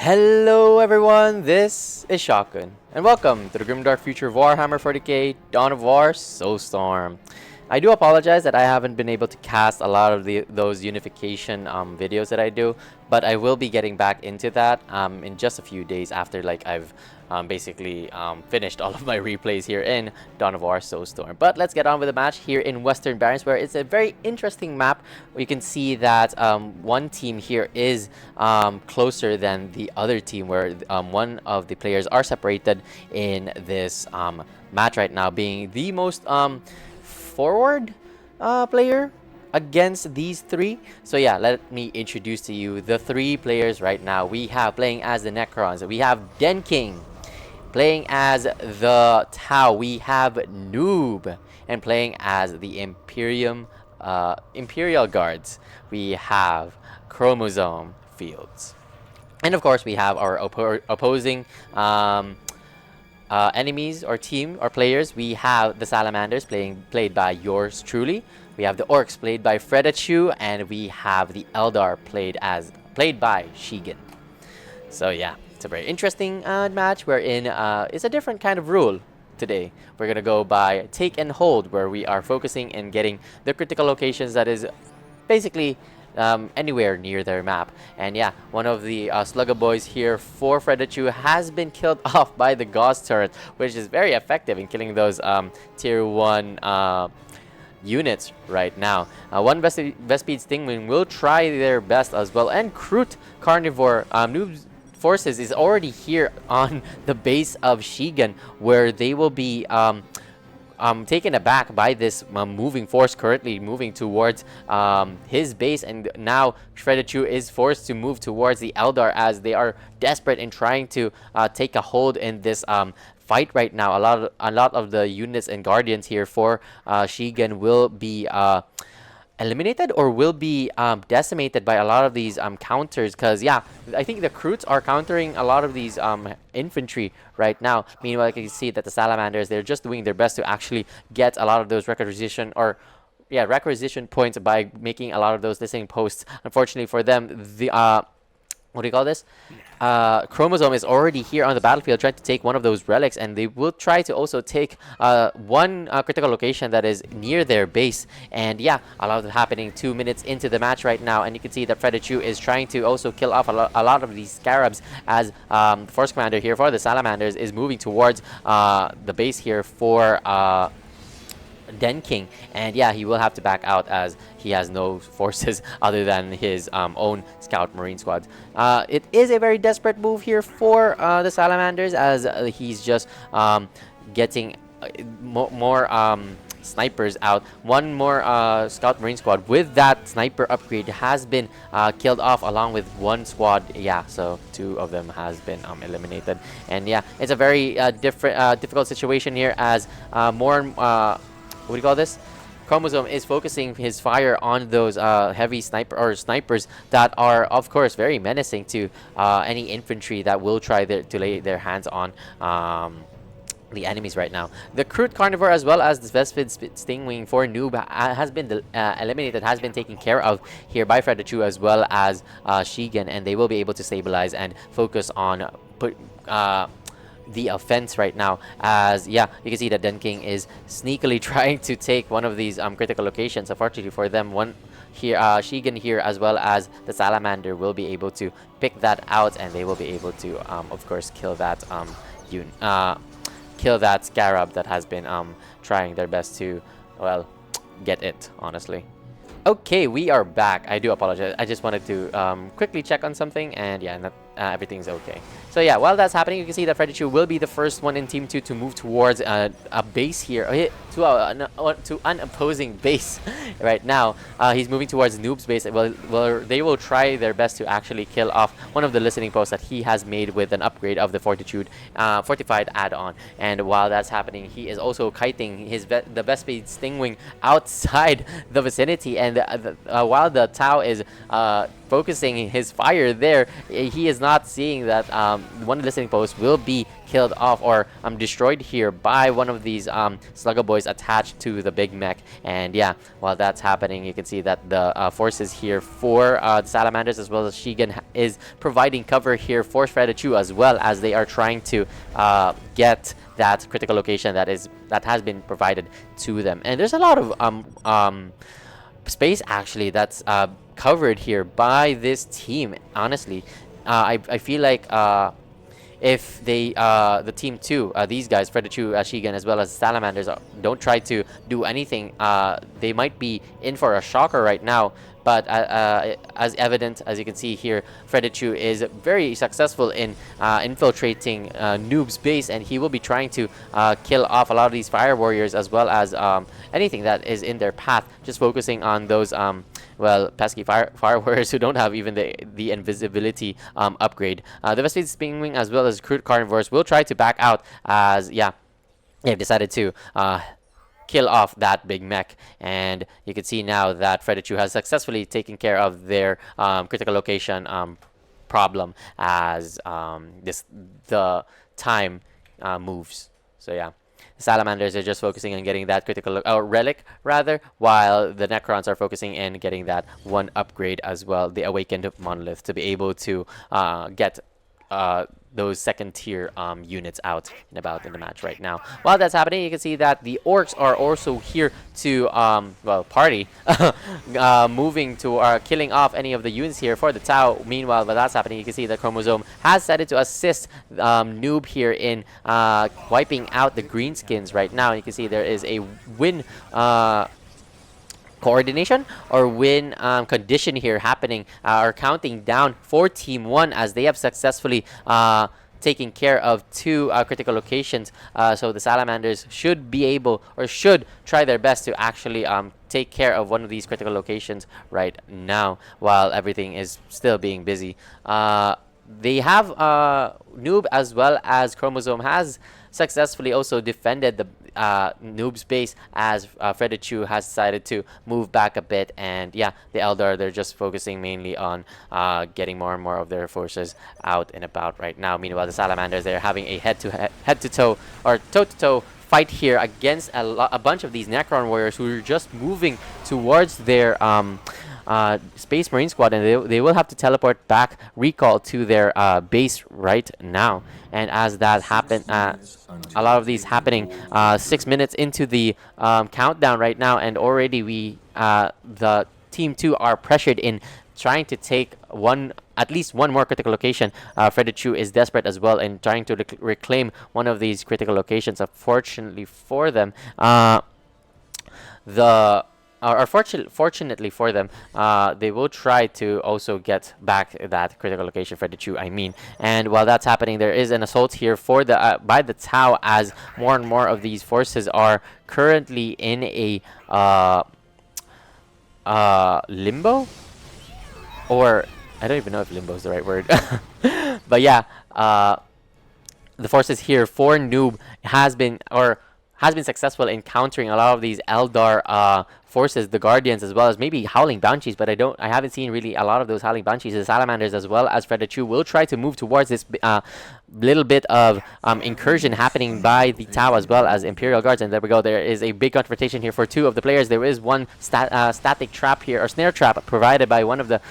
Hello everyone, this is Shotgun, and welcome to the grimdark future of Warhammer 40k Dawn of War Soulstorm. I do apologize that I haven't been able to cast a lot of those unification videos that I do, but I will be getting back into that in just a few days after I've basically finished all of my replays here in Dawn of War Soulstorm. But let's get on with the match here in Western Barrens, where it's a very interesting map. You can see that one team here is closer than the other team, where one of the players are separated in this match right now, being the most forward player against these three. So yeah, let me introduce to you the three players right now. We have playing as the Necrons, we have Den King. Playing as the Tau, we have Noob. And playing as the Imperial Guards, we have Chromosome Fields. And of course, we have our opposing enemies or team or players. We have the Salamanders played by yours truly. We have the Orcs played by Fredachu, and we have the Eldar played by Shigen. So yeah, it's a very interesting match wherein it's a different kind of rule today. We're gonna go by take and hold, where we are focusing in getting the critical locations that is basically anywhere near their map. And yeah, one of the Slugga boys here for Fredachu has been killed off by the Gauss turret, which is very effective in killing those tier 1 units right now. One Vespid Stingwing will try their best as well, and Kroot Carnivore Noob's Forces is already here on the base of Shigen, where they will be taken aback by this moving force currently moving towards his base, and now Fredachu is forced to move towards the Eldar as they are desperate in trying to take a hold in this fight right now. A lot of the units and guardians here for Shigen will be eliminated or will be decimated by a lot of these counters, because yeah, I think the Kroots are countering a lot of these infantry right now. Meanwhile, you can see that the Salamanders, they're just doing their best to actually get a lot of those requisition points by making a lot of those listening posts. Unfortunately for them, the what do you call this? Chromosome is already here on the battlefield trying to take one of those relics, and they will try to also take one critical location that is near their base. And yeah, a lot of it happening 2 minutes into the match right now, and you can see that Fredachu is trying to also kill off a lot of these scarabs, as the force commander here for the Salamanders is moving towards the base here for Den King. And yeah, he will have to back out as he has no forces other than his own scout marine squad. It is a very desperate move here for the Salamanders, as he's just getting more snipers out. One more scout marine squad with that sniper upgrade has been killed off, along with one squad. Yeah, so 2 of them has been eliminated. And yeah, it's a very difficult situation here, as what do you call this? Chromosome is focusing his fire on those heavy snipers that are, of course, very menacing to any infantry that will try to lay their hands on the enemies right now. The Kroot Carnivore, as well as the Vespid Stingwing for Noob, has been eliminated, has been taken care of here by Fredachu as well as Shigen, and they will be able to stabilize and focus on the offense right now. As yeah, you can see that Den King is sneakily trying to take one of these critical locations. Unfortunately for them, one here Shigen here as well as the Salamander will be able to pick that out, and they will be able to of course kill that scarab that has been trying their best to, well, get it, honestly. Okay, we are back. I do apologize. I just wanted to quickly check on something, and yeah, everything's okay. So yeah, while that's happening, you can see that Fredachu will be the first one in Team 2 to move towards a base here, to an opposing base right now. He's moving towards Noob's base. Well, they will try their best to actually kill off one of the listening posts that he has made with an upgrade of the Fortified add-on. And while that's happening, he is also kiting the Vespid Stingwing outside the vicinity, and and while the Tau is focusing his fire there, he is not seeing that one listening post will be killed off or destroyed here by one of these Sluggo boys attached to the big mech. And yeah, while that's happening, you can see that the forces here for the Salamanders as well as Shigen is providing cover here for Fredichu, as well as they are trying to get that critical location that has been provided to them. And there's a lot of space actually that's covered here by this team. Honestly, I feel like if they the team 2, these guys, Fredichu, Shigen, as well as Salamanders, don't try to do anything, they might be in for a shocker right now. But as evident, as you can see here, Fredichu is very successful in infiltrating Noob's base, and he will be trying to kill off a lot of these fire warriors as well as anything that is in their path, just focusing on those well, pesky fire warriors who don't have even the invisibility upgrade. The Devastated Spinwing as well as Crude Carnivores will try to back out, as yeah, they've decided to kill off that big mech. And you can see now that Fredichu has successfully taken care of their critical location problem as the time moves. So yeah, the Salamanders are just focusing on getting that critical relic rather, while the Necrons are focusing in getting that one upgrade as well, the Awakened Monolith, to be able to get those second tier units out and about in the match right now. While that's happening, you can see that the Orcs are also here to well, party, moving to killing off any of the units here for the Tau. Meanwhile, while that's happening, you can see that Chromosome has decided to assist Noob here in wiping out the greenskins right now. And you can see there is a win coordination or win condition here happening, or counting down for Team 1, as they have successfully taken care of 2 critical locations. So the Salamanders should be able, or should try their best to actually take care of one of these critical locations right now, while everything is still being busy. They have Noob as well as Chromosome has successfully also defended the Noob's base, as Fredichu has decided to move back a bit. And yeah, the Eldar, they're just focusing mainly on getting more and more of their forces out and about right now. Meanwhile, the Salamanders, they're having a head-to-toe or toe-to-toe fight here against a bunch of these Necron warriors who are just moving towards their Space Marine squad, and they will have to teleport back, recall to their base right now. And as that happened, a lot of these happening 6 minutes into the countdown right now, and already the Team 2 are pressured in trying to take at least one more critical location. Fredichu is desperate as well in trying to reclaim one of these critical locations. Unfortunately for them, fortunately for them, they will try to also get back that critical location for the Chu, I mean. And while that's happening, there is an assault here for the by the Tau, as more and more of these forces are currently in a limbo, or I don't even know if limbo is the right word. But yeah, the forces here for Noob has been successful in countering a lot of these Eldar forces, the Guardians, as well as maybe Howling Banshees, but I haven't seen really a lot of those Howling Banshees. The Salamanders as well as Fredichu will try to move towards this little bit of incursion happening by the Tau as well as Imperial Guards. And there we go, there is a big confrontation here for two of the players. There is one static trap here, or snare trap, provided by one of the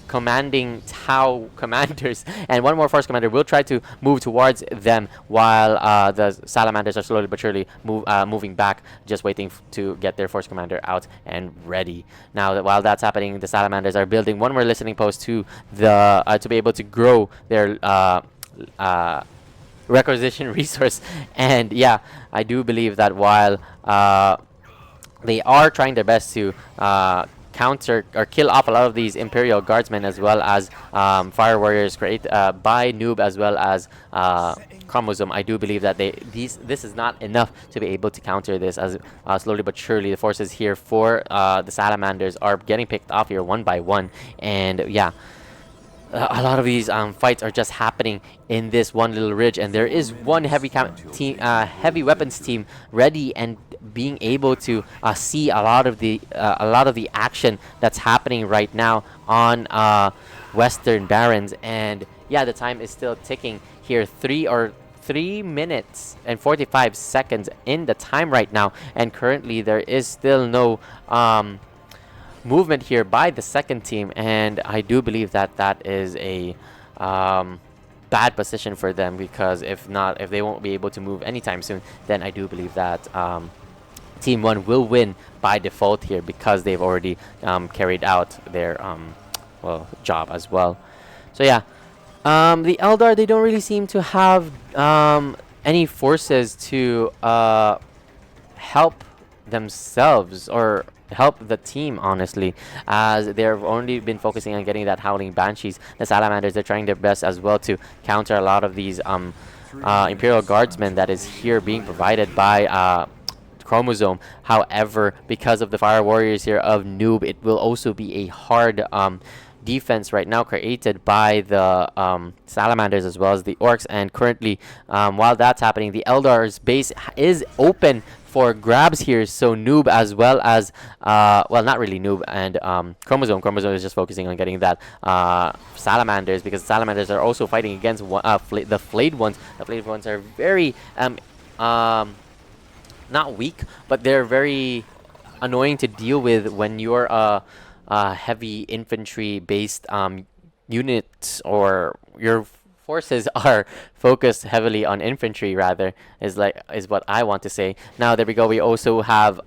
commanding Tau commanders, and one more force commander will try to move towards them, while the Salamanders are slowly but surely moving back, just waiting to get their force commander out and ready. Now, while that's happening, the Salamanders are building one more listening post to the to be able to grow their requisition resource. And yeah, I do believe that while they are trying their best to counter or kill off a lot of these Imperial Guardsmen as well as Fire Warriors created by Noob as well as Chromosome, I do believe that this is not enough to be able to counter this, as slowly but surely the forces here for the Salamanders are getting picked off here one by one. And yeah, a lot of these fights are just happening in this one little ridge, and there is one heavy weapons team ready and being able to see a lot of the action that's happening right now on Western Barrens. And yeah, the time is still ticking here. 3 minutes and 45 seconds in the time right now, and currently there is still no movement here by the second team, and I do believe that that is a bad position for them, because if not, if they won't be able to move anytime soon, then I do believe that Team 1 will win by default here, because they've already carried out their well, job as well. So yeah, the Eldar, they don't really seem to have any forces to help themselves or help the team, honestly, as they've only been focusing on getting that Howling Banshees. The Salamanders, they're trying their best as well to counter a lot of these Imperial Guardsmen that is here being provided by Chromosome. However, because of the Fire Warriors here of Noob, it will also be a hard defense right now created by the Salamanders as well as the Orcs. And currently, while that's happening, the Eldar's base is open for grabs here. So Noob as well as well, not really Noob and Chromosome is just focusing on getting that Salamanders, because Salamanders are also fighting against the Flayed Ones. The Flayed Ones are very not weak, but they're very annoying to deal with when you're a heavy infantry based unit, or your forces are focused heavily on infantry, rather, is what I want to say. Now there we go. We also have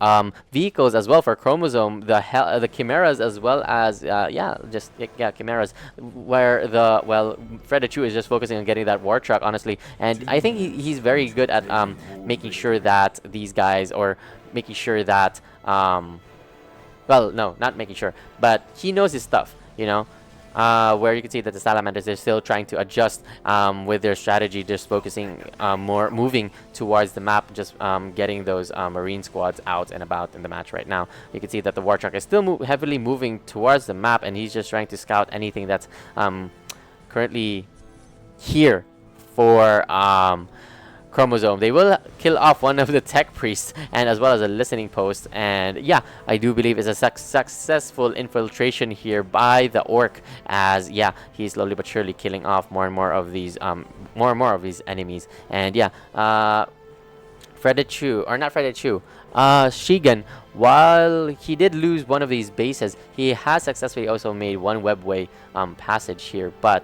vehicles as well for Chromosome, the Chimeras, as well as Chimeras, where Fredachu is just focusing on getting that war truck, honestly, and I think he's very good at making sure that these guys, or making sure that well, no, not making sure, but he knows his stuff, you know. Where you can see that the Salamanders are still trying to adjust with their strategy, just focusing more, moving towards the map, just getting those Marine squads out and about in the match right now. You can see that the War Truck is still heavily moving towards the map, and he's just trying to scout anything that's currently here for Chromosome. They will kill off one of the tech priests, and as well as a listening post, and yeah, I do believe it's a successful infiltration here by the Orc, as yeah, he's slowly but surely killing off more and more of these enemies. And yeah, Fredachu, or not Fredachu, Shigen, while he did lose one of these bases, he has successfully also made one webway passage here, but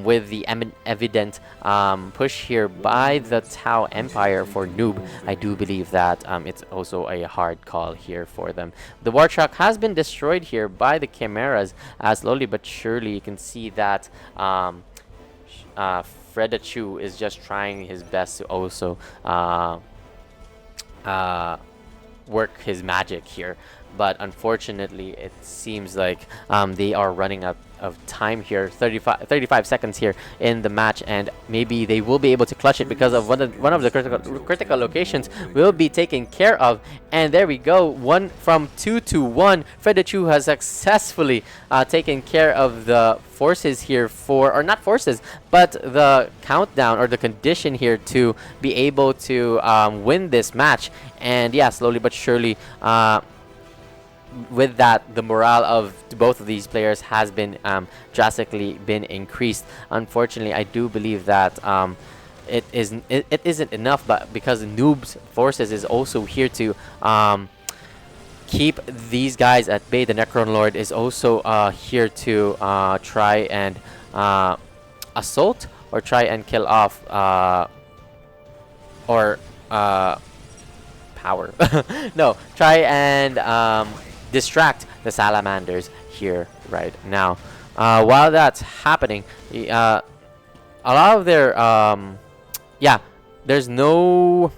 with the evident push here by the Tau Empire for Noob, I do believe that it's also a hard call here for them. The War Truck has been destroyed here by the Chimeras, as slowly but surely you can see that Fredachu is just trying his best to also work his magic here, but unfortunately it seems like they are running out of time here. 35 seconds here in the match, and maybe they will be able to clutch it, because of one of the critical locations will be taken care of. And there we go, 1 from 2 to 1. Fredachu has successfully taken care of the forces here for, or not forces, but the countdown or the condition here to be able to win this match. And yeah, slowly but surely, with that, the morale of both of these players has been drastically been increased. Unfortunately, I do believe that it isn't enough, but because Noob's forces is also here to keep these guys at bay. The Necron Lord is also here to try and assault, or try and kill off or power no, try and distract the Salamanders here right now. While that's happening, a lot of their there's no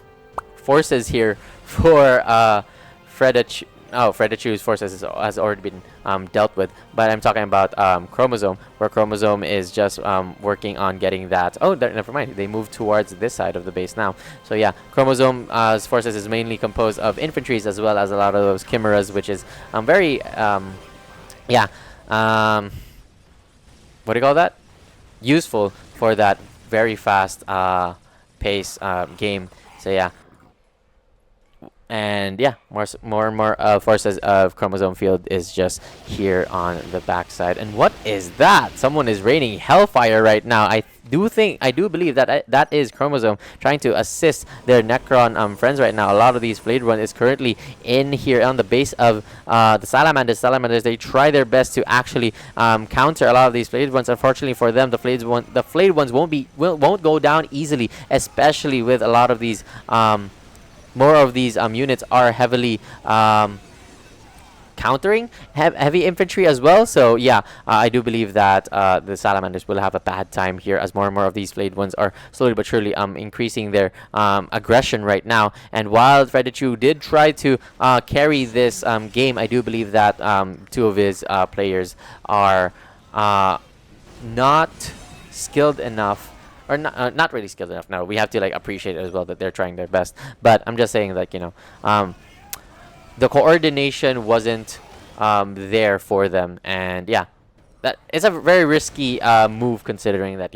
forces here for Fredachu. Oh, Fredachu's forces has already been dealt with, but I'm talking about Chromosome, where Chromosome is just working on getting that. Oh, never mind. They move towards this side of the base now. So yeah, Chromosome's forces is mainly composed of infantries, as well as a lot of those chimeras, which is very what do you call that? Useful for that very fast pace game. So yeah. And yeah, more and more forces of chromosome field is just here on the backside. And what is that? Someone is raining hellfire right now. I do believe that that is chromosome trying to assist their Necron friends right now. A lot of these Flayed One is currently in here on the base of the Salamanders. They try their best to actually counter a lot of these Flayed Ones. Unfortunately for them, the Flayed Ones won't go down easily, especially with a lot of these more of these units are heavily countering heavy infantry as well. So yeah, I do believe that the Salamanders will have a bad time here as more and more of these Flayed Ones are slowly but surely increasing their aggression right now. And while Fredichu did try to carry this game, I do believe that two of his players are not skilled enough, or not really skilled enough. No, we have to like appreciate it as well that they're trying their best. But I'm just saying, like, the coordination wasn't there for them, and yeah, that it's a very risky move considering that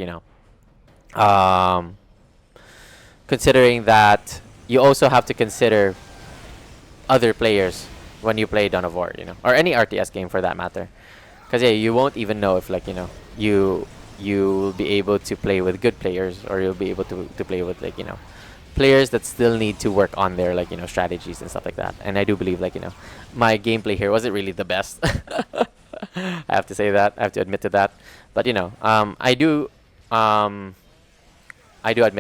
considering that you also have to consider other players when you play Dawn of War, or any RTS game for that matter. Because yeah, you won't even know if you'll be able to play with good players, or you'll be able to play with players that still need to work on their strategies and stuff like that. And I do believe my gameplay here wasn't really the best. I have to say that. I have to admit to that. But I do admit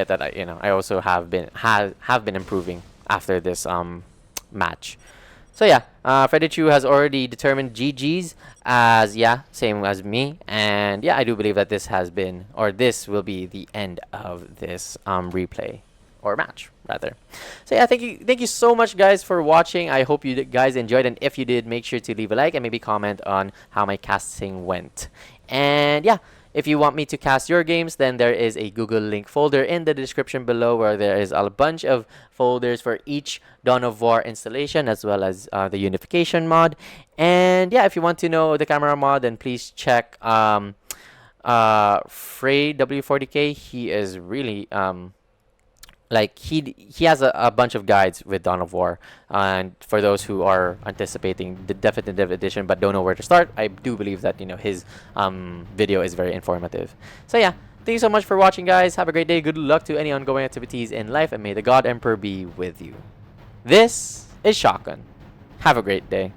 that I also have been improving after this match. So yeah, Fredichu has already determined GG's as same as me, and yeah, I do believe that this will be the end of this replay or match rather. So yeah, thank you so much guys for watching. I hope you guys enjoyed, and if you did, make sure to leave a like and maybe comment on how my casting went. And yeah, if you want me to cast your games, then there is a Google link folder in the description below where there is a bunch of folders for each Dawn of War installation, as well as the unification mod. And yeah, if you want to know the camera mod, then please check Frey W40K. He is really he has a bunch of guides with Dawn of War, and for those who are anticipating the definitive edition but don't know where to start, I do believe that his video is very informative. So yeah, thank you so much for watching guys. Have a great day. Good luck to any ongoing activities in life, and may the God Emperor be with you. This is Shotgun. Have a great day.